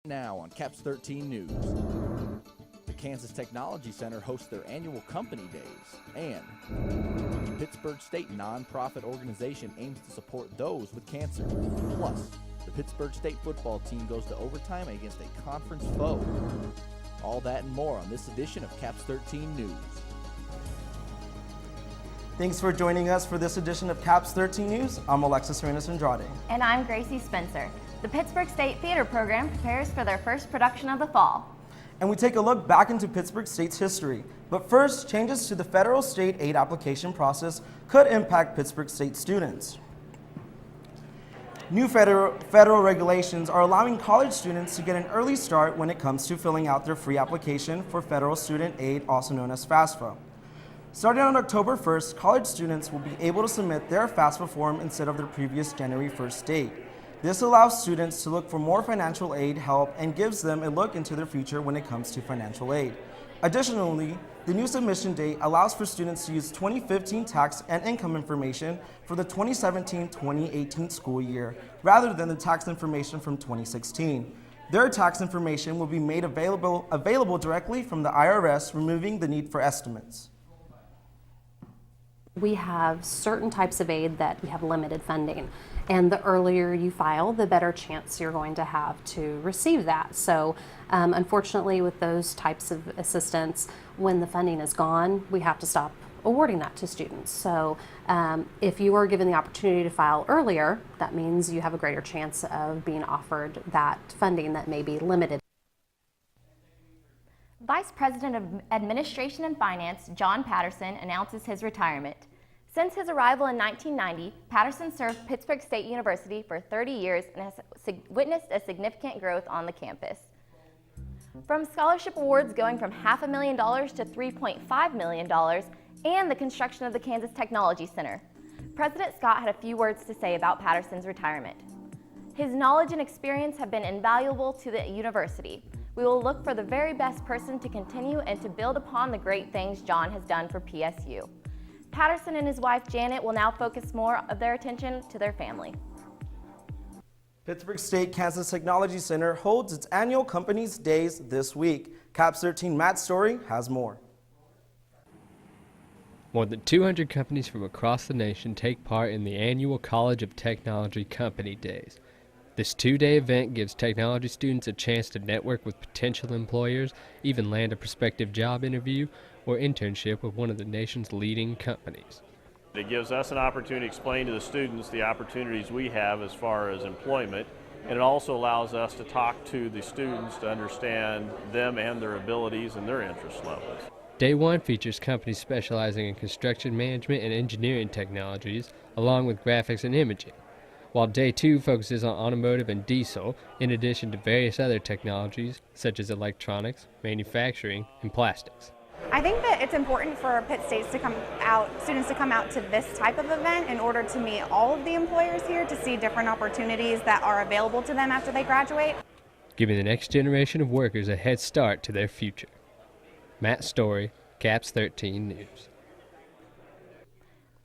Now on Caps 13 News. The Kansas Technology Center hosts their annual Company Days, and the Pittsburg State nonprofit organization aims to support those with cancer. Plus, the Pittsburg State football team goes to overtime against a conference foe. All that and more on this edition of Caps 13 News. Thanks for joining us for this edition of Caps 13 News. I'm Alexis Arenas-Andrade. And I'm Gracie Spencer. The Pittsburg State Theater Program prepares for their first production of the fall. And we take a look back into Pittsburg State's history. But first, changes to the federal state aid application process could impact Pittsburg State students. New federal regulations are allowing college students to get an early start when it comes to filling out their free application for federal student aid, also known as FAFSA. Starting on October 1st, college students will be able to submit their FAFSA form instead of their previous January 1st date. This allows students to look for more financial aid help and gives them a look into their future when it comes to financial aid. Additionally, the new submission date allows for students to use 2015 tax and income information for the 2017-2018 school year, rather than the tax information from 2016. Their tax information will be made available directly from the IRS, removing the need for estimates. We have certain types of aid that we have limited funding, and the earlier you file, the better chance you're going to have to receive that. So unfortunately, with those types of assistance, when the funding is gone, we have to stop awarding that to students. So if you are given the opportunity to file earlier, that means you have a greater chance of being offered that funding that may be limited. Vice President of Administration and Finance, John Patterson, announces his retirement. Since his arrival in 1990, Patterson served Pittsburg State University for 30 years and has witnessed a significant growth on the campus. From scholarship awards going from $500,000 to $3.5 million and the construction of the Kansas Technology Center, President Scott had a few words to say about Patterson's retirement. His knowledge and experience have been invaluable to the university. We will look for the very best person to continue and to build upon the great things John has done for PSU. Patterson and his wife Janet will now focus more of their attention to their family. Pittsburg State Kansas Technology Center holds its annual Companies Days this week. Caps 13 Matt Story has more. More than 200 companies from across the nation take part in the annual College of Technology Company Days. This two-day event gives technology students a chance to network with potential employers, even land a prospective job interview or internship with one of the nation's leading companies. It gives us an opportunity to explain to the students the opportunities we have as far as employment, and it also allows us to talk to the students to understand them and their abilities and their interest levels. Day one features companies specializing in construction management and engineering technologies, along with graphics and imaging, while Day 2 focuses on automotive and diesel, in addition to various other technologies such as electronics, manufacturing, and plastics. I think that it's important for Pitt States to students to come out to this type of event in order to meet all of the employers here, to see different opportunities that are available to them after they graduate. Giving the next generation of workers a head start to their future. Matt Story, Caps 13 News.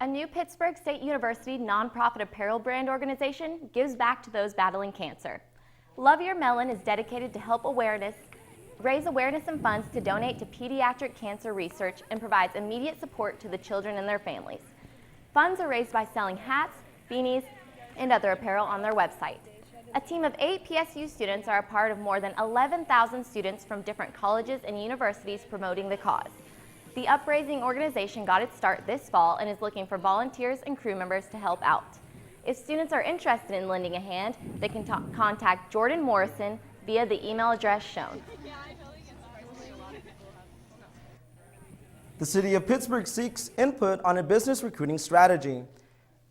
A new Pittsburg State University nonprofit apparel brand organization gives back to those battling cancer. Love Your Melon is dedicated to raise awareness and funds to donate to pediatric cancer research and provides immediate support to the children and their families. Funds are raised by selling hats, beanies, and other apparel on their website. A team of 8 PSU students are a part of more than 11,000 students from different colleges and universities promoting the cause. The upraising organization got its start this fall and is looking for volunteers and crew members to help out. If students are interested in lending a hand, they can contact Jordan Morrison via the email address shown. The City of Pittsburgh seeks input on a business recruiting strategy.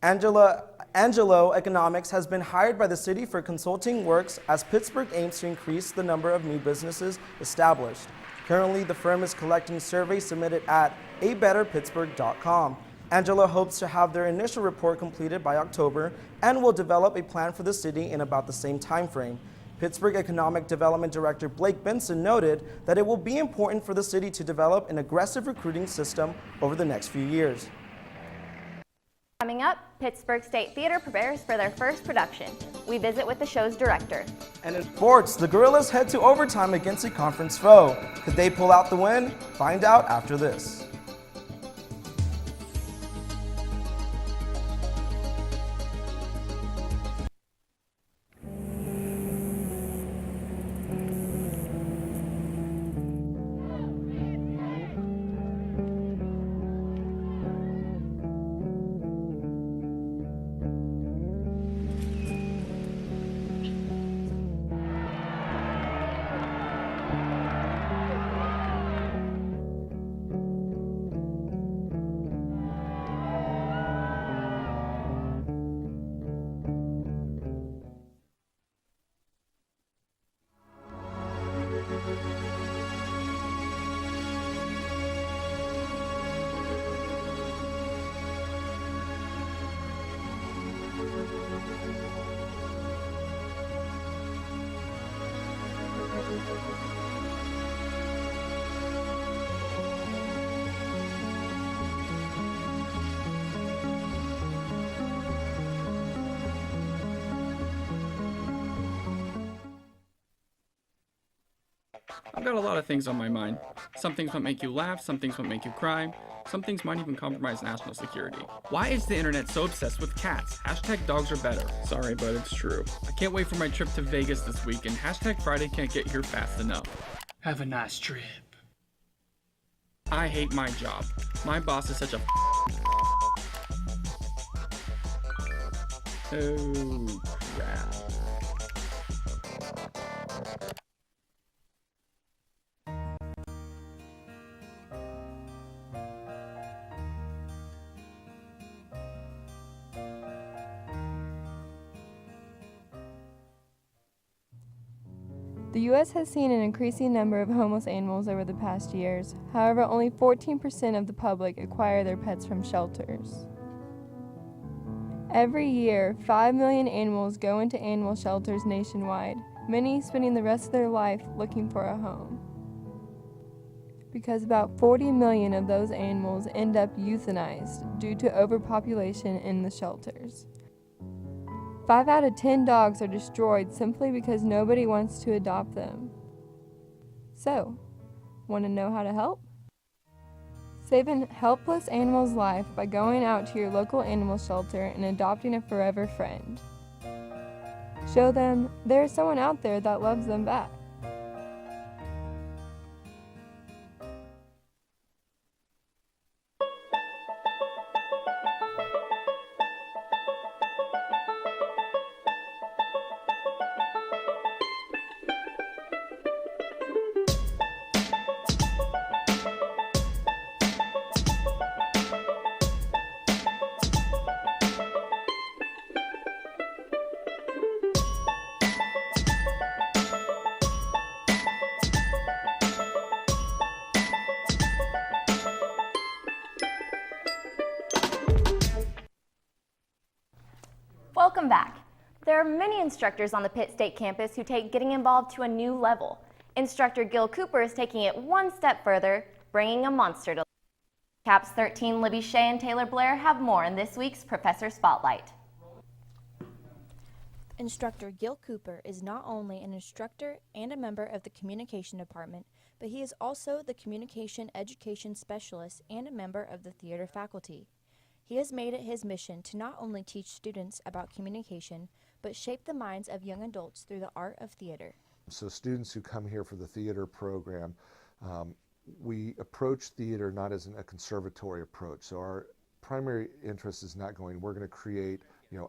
Angelo Economics has been hired by the city for consulting works as Pittsburgh aims to increase the number of new businesses established. Currently, the firm is collecting surveys submitted at abetterpittsburgh.com. Angelo hopes to have their initial report completed by October and will develop a plan for the city in about the same time frame. Pittsburgh Economic Development Director Blake Benson noted that it will be important for the city to develop an aggressive recruiting system over the next few years. Coming up, Pittsburg State Theater prepares for their first production. We visit with the show's director. And in sports, the Gorillas head to overtime against a conference foe. Could they pull out the win? Find out after this. I've got a lot of things on my mind. Some things might make you laugh, some things might make you cry, some things might even compromise national security. Why is the internet so obsessed with cats? Hashtag dogs are better. Sorry, but it's true. I can't wait for my trip to Vegas this week, and hashtag Friday can't get here fast enough. Have a nice trip. I hate my job. My boss is such a Oh, crap. The U.S. has seen an increasing number of homeless animals over the past years. However, only 14% of the public acquire their pets from shelters. Every year, 5 million animals go into animal shelters nationwide, many spending the rest of their life looking for a home. Because about 40 million of those animals end up euthanized due to overpopulation in the shelters. 5 out of 10 dogs are destroyed simply because nobody wants to adopt them. So, want to know how to help? Save a helpless animal's life by going out to your local animal shelter and adopting a forever friend. Show them there is someone out there that loves them back. Welcome back. There are many instructors on the Pitt State campus who take getting involved to a new level. Instructor Gil Cooper is taking it one step further, bringing a monster to life. Caps 13 Libby Shea and Taylor Blair have more in this week's Professor Spotlight. Instructor Gil Cooper is not only an instructor and a member of the Communication Department, but he is also the Communication Education Specialist and a member of the theater faculty. He has made it his mission to not only teach students about communication, but shape the minds of young adults through the art of theater. So students who come here for the theater program, we approach theater not as a conservatory approach. So our primary interest is not going, we're going to create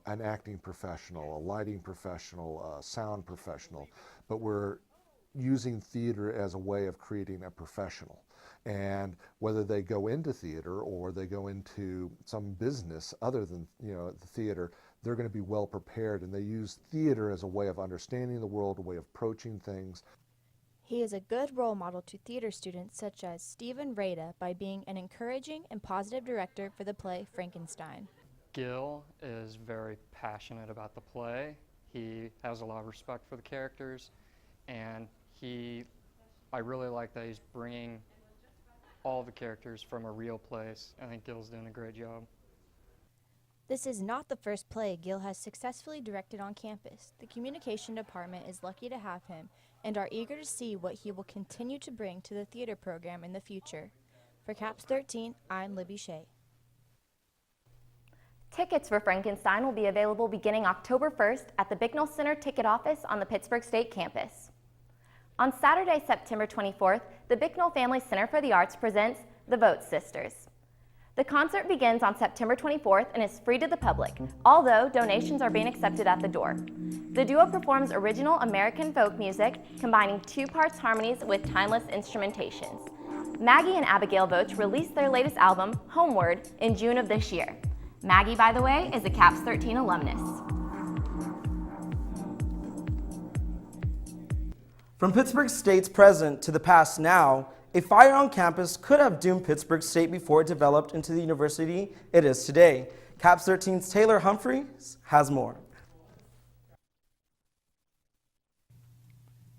an acting professional, a lighting professional, a sound professional, but we're using theater as a way of creating a professional. And whether they go into theater or they go into some business other than the theater, they're going to be well prepared, and they use theater as a way of understanding the world, a way of approaching things. He is a good role model to theater students such as Stephen Rada by being an encouraging and positive director for the play Frankenstein. Gil is very passionate about the play. He has a lot of respect for the characters, and I really like that he's bringing all the characters from a real place. I think Gil's doing a great job. This is not the first play Gil has successfully directed on campus. The communication department is lucky to have him and are eager to see what he will continue to bring to the theater program in the future. For CAPS 13, I'm Libby Shea. Tickets for Frankenstein will be available beginning October 1st at the Bicknell Center ticket office on the Pittsburg State campus. On Saturday, September 24th, the Bicknell Family Center for the Arts presents The Vote Sisters. The concert begins on September 24th and is free to the public, although donations are being accepted at the door. The duo performs original American folk music, combining 2 parts harmonies with timeless instrumentations. Maggie and Abigail Voach released their latest album, Homeward, in June of this year. Maggie, by the way, is a CAPS 13 alumnus. From Pittsburg State's present to the past now, a fire on campus could have doomed Pittsburg State before it developed into the university it is today. CAPS 13's Taylor Humphreys has more.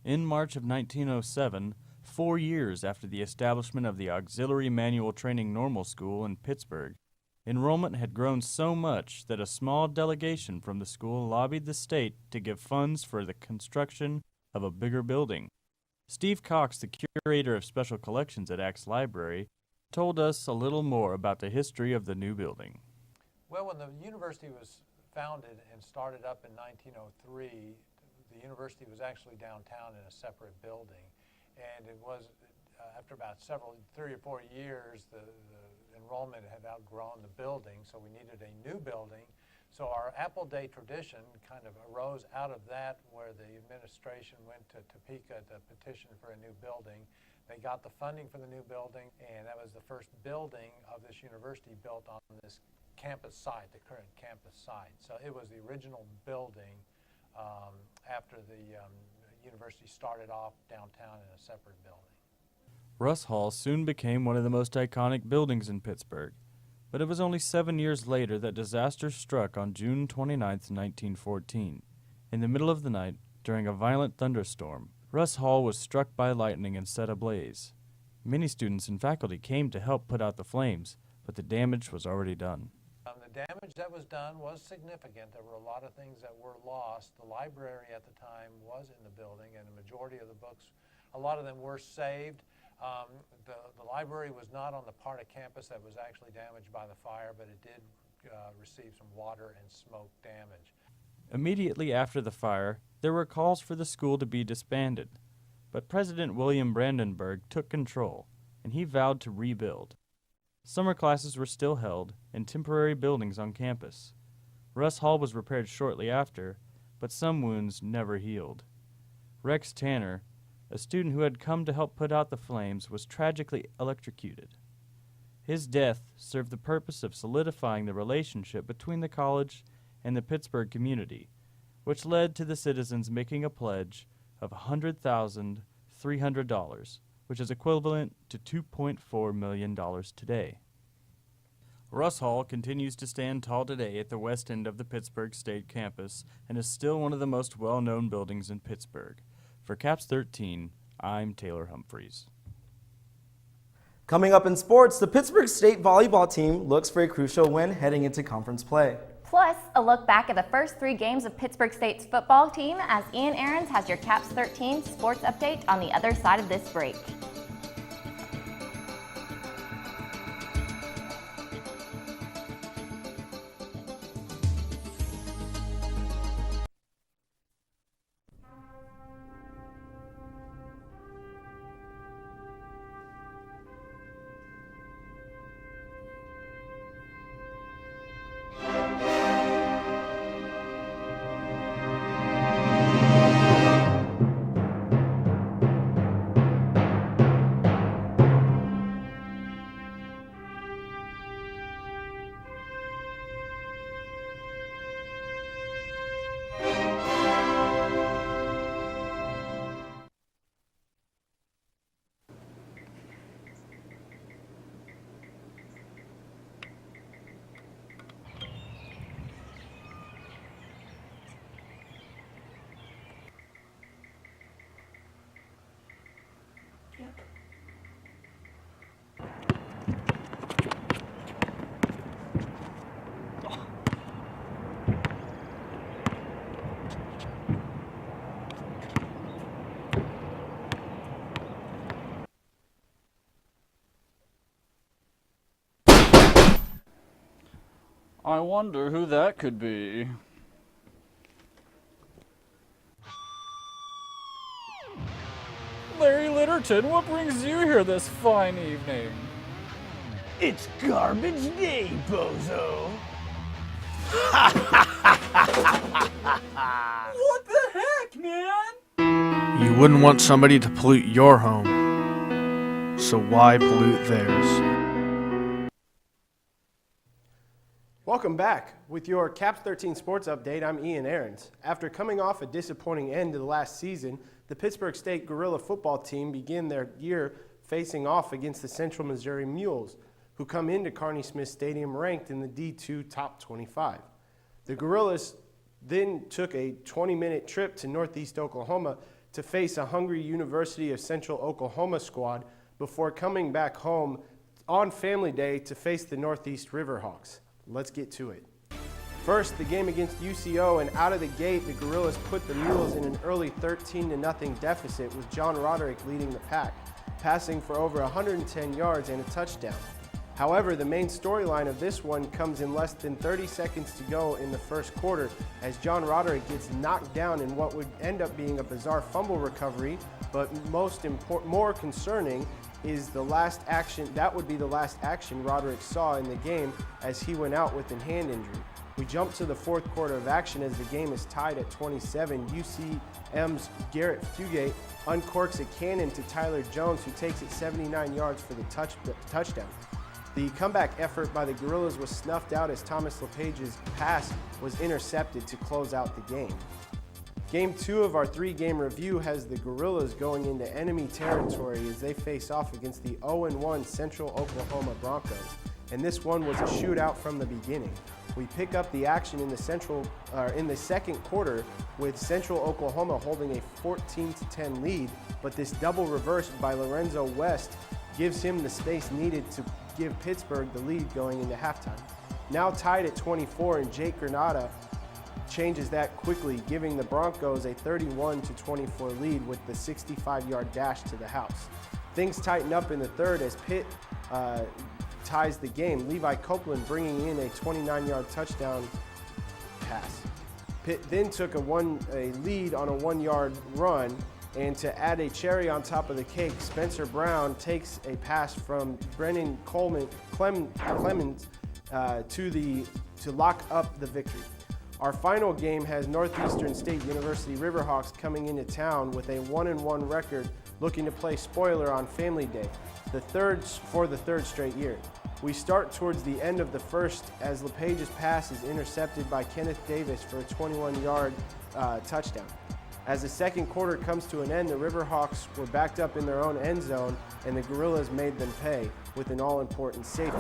In March of 1907, 4 years after the establishment of the Auxiliary Manual Training Normal School in Pittsburgh, enrollment had grown so much that a small delegation from the school lobbied the state to give funds for the construction of a bigger building. Steve Cox, the curator of special collections at Axe Library, told us a little more about the history of the new building. Well, when the university was founded and started up in 1903, the university was actually downtown in a separate building. And it was, after about 3 or 4 years, the enrollment had outgrown the building, so we needed a new building. So our Apple Day tradition kind of arose out of that, where the administration went to Topeka to petition for a new building. They got the funding for the new building, and that was the first building of this university built on this campus site, the current campus site. So it was the original building after the university started off downtown in a separate building. Russ Hall soon became one of the most iconic buildings in Pittsburgh, but it was only 7 years later that disaster struck on June 29, 1914. In the middle of the night, during a violent thunderstorm, Russ Hall was struck by lightning and set ablaze. Many students and faculty came to help put out the flames, but the damage was already done. The damage that was done was significant. There were a lot of things that were lost. The library at the time was in the building, and the majority of the books, a lot of them were saved. The library was not on the part of campus that was actually damaged by the fire, but it did receive some water and smoke damage. Immediately after the fire, there were calls for the school to be disbanded, but President William Brandenburg took control, and he vowed to rebuild. Summer classes were still held in temporary buildings on campus. Russ Hall was repaired shortly after, but some wounds never healed. Rex Tanner, a student who had come to help put out the flames, was tragically electrocuted. His death served the purpose of solidifying the relationship between the college and the Pittsburgh community, which led to the citizens making a pledge of $100,300, which is equivalent to $2.4 million today. Russ Hall continues to stand tall today at the west end of the Pittsburgh State campus and is still one of the most well-known buildings in Pittsburgh. For CAPS 13, I'm Taylor Humphreys. Coming up in sports, the Pittsburgh State volleyball team looks for a crucial win heading into conference play. Plus, a look back at the first 3 games of Pittsburgh State's football team as Ian Ahrens has your CAPS 13 sports update on the other side of this break. I wonder who that could be. Larry Litterton, what brings you here this fine evening? It's garbage day, bozo. What the heck, man? You wouldn't want somebody to pollute your home, so why pollute theirs? Welcome back. With your Caps 13 Sports Update, I'm Ian Ahrens. After coming off a disappointing end to the last season, the Pittsburg State Gorilla football team began their year facing off against the Central Missouri Mules, who come into Carney Smith Stadium ranked in the D2 Top 25. The Gorillas then took a 20-minute trip to Northeast Oklahoma to face a hungry University of Central Oklahoma squad before coming back home on Family Day to face the Northeast Riverhawks. Let's get to it. First, the game against UCO, and out of the gate, the Gorillas put the Mules in an early 13-0 deficit with John Roderick leading the pack, passing for over 110 yards and a touchdown. However, the main storyline of this one comes in less than 30 seconds to go in the first quarter as John Roderick gets knocked down in what would end up being a bizarre fumble recovery, but more concerning is the last action. That would be the last action Roderick saw in the game as he went out with a hand injury. We jump to the fourth quarter of action as the game is tied at 27. UCM's Garrett Fugate uncorks a cannon to Tyler Jones, who takes it 79 yards for the touchdown. The comeback effort by the Gorillas was snuffed out as Thomas LePage's pass was intercepted to close out the game. Game 2 of our 3-game review has the Gorillas going into enemy territory as they face off against the 0-1 Central Oklahoma Broncos, and this one was a shootout from the beginning. We pick up the action in the second quarter with Central Oklahoma holding a 14-10 lead, but this double reversed by Lorenzo West gives him the space needed to give Pittsburgh the lead going into halftime. Now tied at 24, and Jake Granada changes that quickly, giving the Broncos a 31-24 lead with the 65-yard dash to the house. Things tighten up in the third as Pitt ties the game, Levi Copeland bringing in a 29-yard touchdown pass. Pitt then took a lead on a 1-yard run, and to add a cherry on top of the cake, Spencer Brown takes a pass from Brennan Clemens to lock up the victory. Our final game has Northeastern State University Riverhawks coming into town with a 1-1 record, looking to play spoiler on Family Day, for the third straight year. We start towards the end of the first as LePage's pass is intercepted by Kenneth Davis for a 21-yard touchdown. As the second quarter comes to an end, the Riverhawks were backed up in their own end zone, and the Gorillas made them pay with an all-important safety.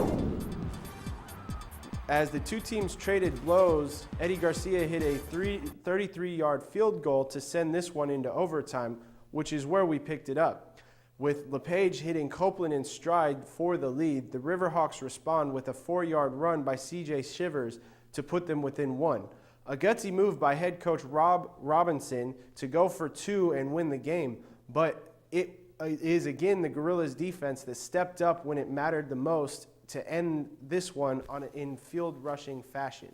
As the two teams traded blows, Eddie Garcia hit a 33-yard field goal to send this one into overtime, which is where we picked it up. With LePage hitting Copeland in stride for the lead, the Riverhawks respond with a 4-yard run by C.J. Shivers to put them within 1. A gutsy move by head coach Rob Robinson to go for 2 and win the game, but it is again the Gorillas' defense that stepped up when it mattered the most to end this one in field rushing fashion.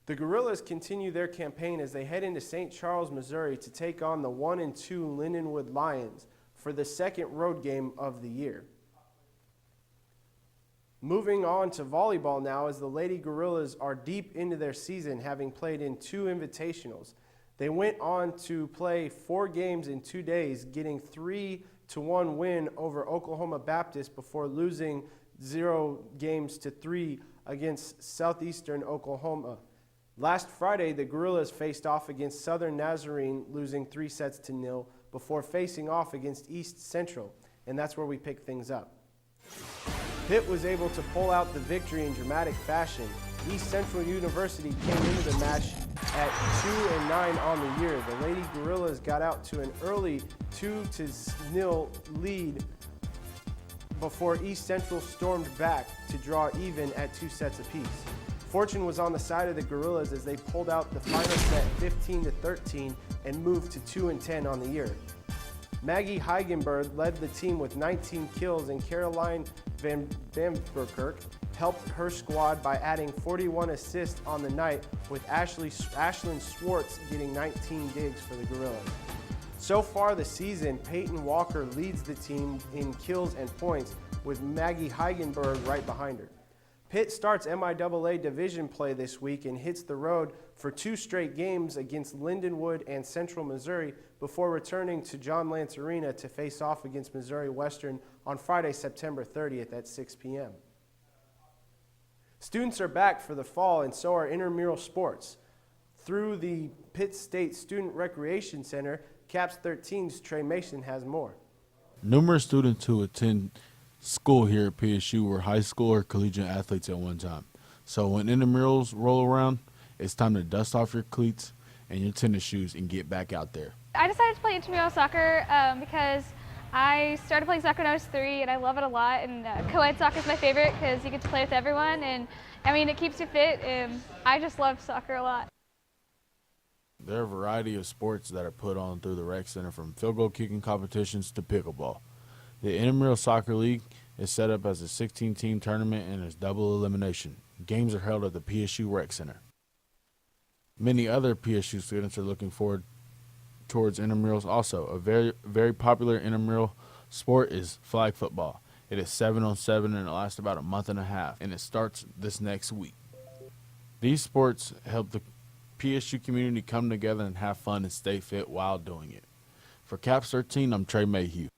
The Gorillas continue their campaign as they head into St. Charles, Missouri to take on the 1-2 Lindenwood Lions for the second road game of the year. Moving on to volleyball now, as the Lady Gorillas are deep into their season, having played in 2 invitationals. They went on to play 4 games in 2 days, getting 3-1 win over Oklahoma Baptist before losing 0-3 against Southeastern Oklahoma. Last Friday, the Gorillas faced off against Southern Nazarene, losing 3-0 before facing off against East Central, and that's where we pick things up. Pitt was able to pull out the victory in dramatic fashion. East Central University came into the match at 2-9 on the year. The Lady Gorillas got out to an early 2-0 lead before East Central stormed back to draw even at 2 sets apiece. Fortune was on the side of the Gorillas as they pulled out the final set 15-13 and moved to 2-10 on the year. Maggie Heigenberg led the team with 19 kills, and Caroline Van Bamberkirk helped her squad by adding 41 assists on the night, with Ashlyn Swartz getting 19 digs for the Gorillas. So far this season, Peyton Walker leads the team in kills and points, with Maggie Heigenberg right behind her. Pitt starts MIAA division play this week and hits the road for 2 straight games against Lindenwood and Central Missouri before returning to John Lance Arena to face off against Missouri Western on Friday, September 30th at 6 p.m. Students are back for the fall, and so are intramural sports. Through the Pitt State Student Recreation Center, Caps 13's Trey Mason has more. Numerous students who attend school here at PSU were high school or collegiate athletes at one time. So when intramurals roll around, it's time to dust off your cleats and your tennis shoes and get back out there. I decided to play intramural soccer because I started playing soccer when I was 3 and I love it a lot, and co-ed soccer is my favorite because you get to play with everyone, and I mean it keeps you fit, and I just love soccer a lot. There are a variety of sports that are put on through the rec center, from field goal kicking competitions to pickleball. The Intramural Soccer League is set up as a 16-team tournament and is double elimination. Games are held at the PSU Rec Center. Many other PSU students are looking forward towards intramurals also. A very popular intramural sport is flag football. It is 7-on-7 and it lasts about a month and a half, and it starts this next week. These sports help the PSU community come together and have fun and stay fit while doing it. For Caps 13, I'm Trey Mayhew.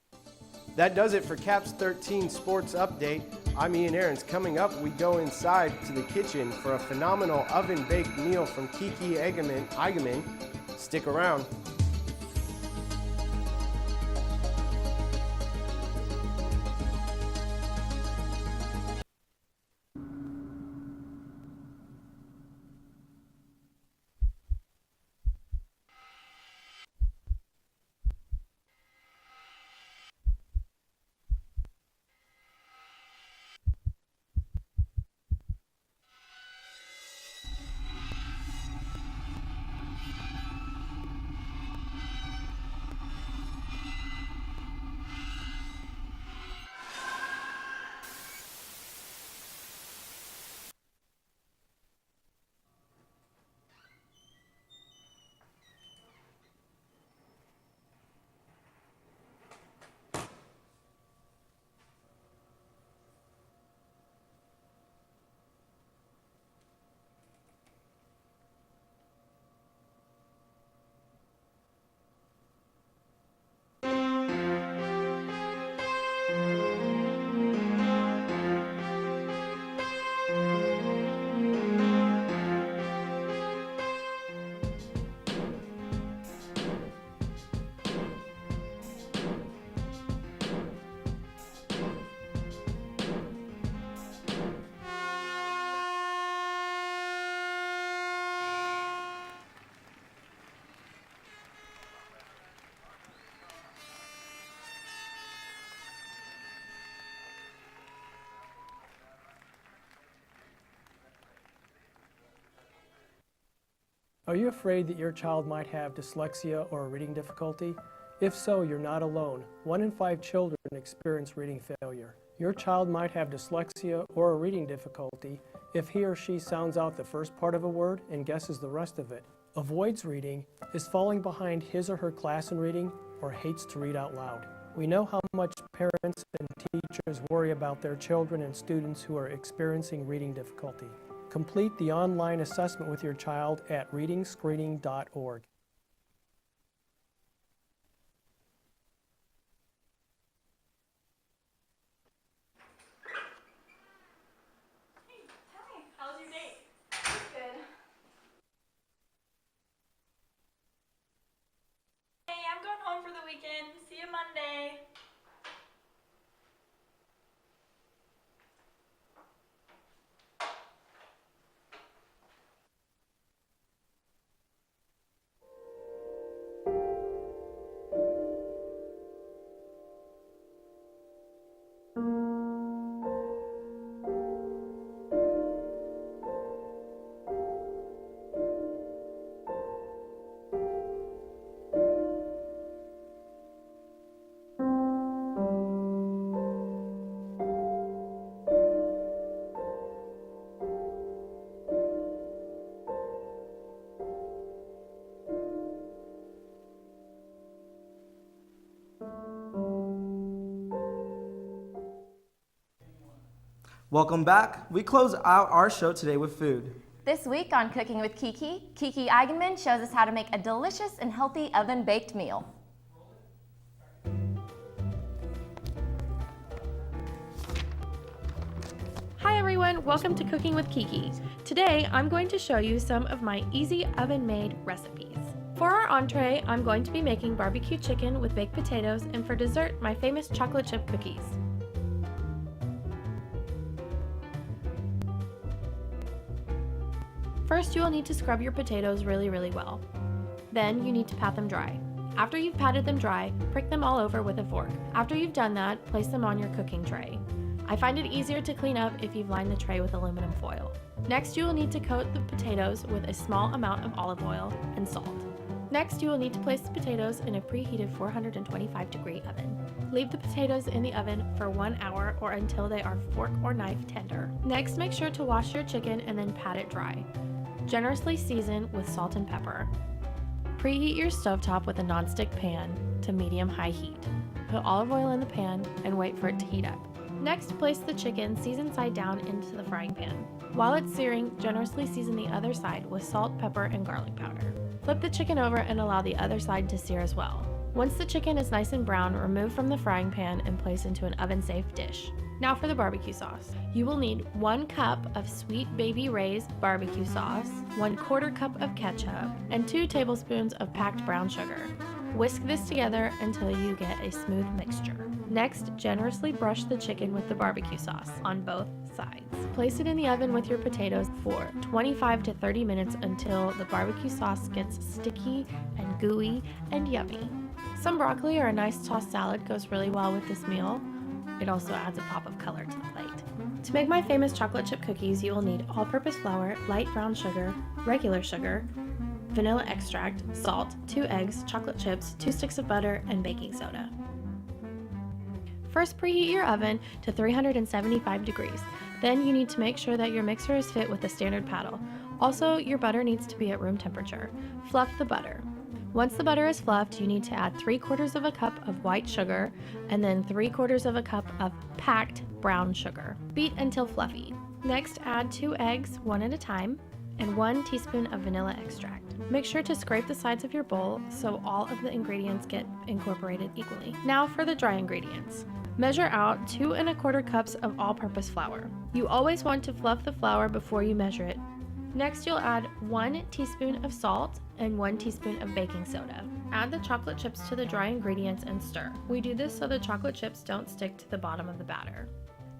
That does it for Caps 13 Sports Update. I'm Ian Aarons. Coming up, we go inside to the kitchen for a phenomenal oven-baked meal from Kiki Eigenman. Stick around. Are you afraid that your child might have dyslexia or a reading difficulty? If so, you're not alone. 1 in 5 children experience reading failure. Your child might have dyslexia or a reading difficulty if he or she sounds out the first part of a word and guesses the rest of it, avoids reading, is falling behind his or her class in reading, or hates to read out loud. We know how much parents and teachers worry about their children and students who are experiencing reading difficulty. Complete the online assessment with your child at readingscreening.org. How's your day? Good. Hey, I'm going home for the weekend. See you Monday. Welcome back. We close out our show today with food. This week on Cooking with Kiki, Kiki Eigenmann shows us how to make a delicious and healthy oven-baked meal. Hi everyone, welcome to Cooking with Kiki. Today I'm going to show you some of my easy oven-made recipes. For our entree, I'm going to be making barbecue chicken with baked potatoes, and for dessert, my famous chocolate chip cookies. First, you will need to scrub your potatoes really well. Then, you need to pat them dry. After you've patted them dry, prick them all over with a fork. After you've done that, place them on your cooking tray. I find it easier to clean up if you've lined the tray with aluminum foil. Next, you will need to coat the potatoes with a small amount of olive oil and salt. Next, you will need to place the potatoes in a preheated 425-degree oven. Leave the potatoes in the oven for 1 hour or until they are fork or knife tender. Next, make sure to wash your chicken and then pat it dry. Generously season with salt and pepper. Preheat your stovetop with a nonstick pan to medium-high heat. Put olive oil in the pan and wait for it to heat up. Next, place the chicken seasoned side down into the frying pan. While it's searing, generously season the other side with salt, pepper, and garlic powder. Flip the chicken over and allow the other side to sear as well. Once the chicken is nice and brown, remove from the frying pan and place into an oven-safe dish. Now for the barbecue sauce. You will need 1 cup of Sweet Baby Ray's barbecue sauce, 1/4 cup of ketchup, and 2 tablespoons of packed brown sugar. Whisk this together until you get a smooth mixture. Next, generously brush the chicken with the barbecue sauce on both sides. Place it in the oven with your potatoes for 25 to 30 minutes until the barbecue sauce gets sticky and gooey and yummy. Some broccoli or a nice tossed salad goes really well with this meal. It also adds a pop of color to the plate. To make my famous chocolate chip cookies, you will need all-purpose flour, light brown sugar, regular sugar, vanilla extract, salt, 2 eggs, chocolate chips, 2 sticks of butter, and baking soda. First, preheat your oven to 375 degrees. Then you need to make sure that your mixer is fit with a standard paddle. Also, your butter needs to be at room temperature. Fluff the butter. Once the butter is fluffed, you need to add 3/4 of a cup of white sugar and then 3/4 of a cup of packed brown sugar. Beat until fluffy. Next, add 2 eggs, 1 at a time, and 1 teaspoon of vanilla extract. Make sure to scrape the sides of your bowl so all of the ingredients get incorporated equally. Now for the dry ingredients. Measure out 2 1/4 cups of all-purpose flour. You always want to fluff the flour before you measure it. Next, you'll add 1 teaspoon of salt and 1 teaspoon of baking soda. Add the chocolate chips to the dry ingredients and stir. We do this so the chocolate chips don't stick to the bottom of the batter.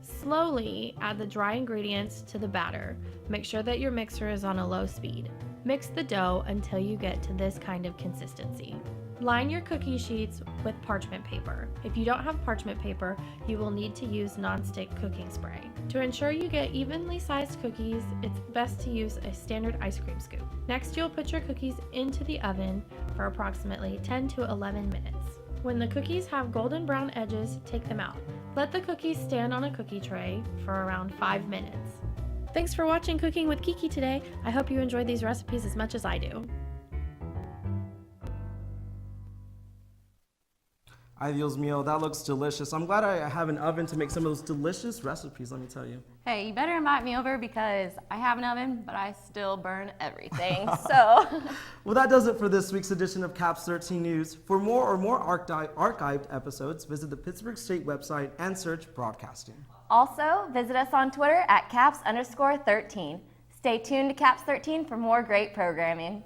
Slowly add the dry ingredients to the batter. Make sure that your mixer is on a low speed. Mix the dough until you get to this kind of consistency. Line your cookie sheets with parchment paper. If you don't have parchment paper, you will need to use nonstick cooking spray. To ensure you get evenly sized cookies, it's best to use a standard ice cream scoop. Next, you'll put your cookies into the oven for approximately 10 to 11 minutes. When the cookies have golden brown edges, take them out. Let the cookies stand on a cookie tray for around 5 minutes. Thanks for watching Cooking with Kiki today. I hope you enjoyed these recipes as much as I do. Ideals meal, that looks delicious. I'm glad I have an oven to make some of those delicious recipes, let me tell you. Hey, you better invite me over because I have an oven, but I still burn everything, so. Well, that does it for this week's edition of CAPS 13 News. For more archived episodes, visit the Pittsburgh State website and search Broadcasting. Also, visit us on Twitter at CAPS_13. Stay tuned to CAPS 13 for more great programming.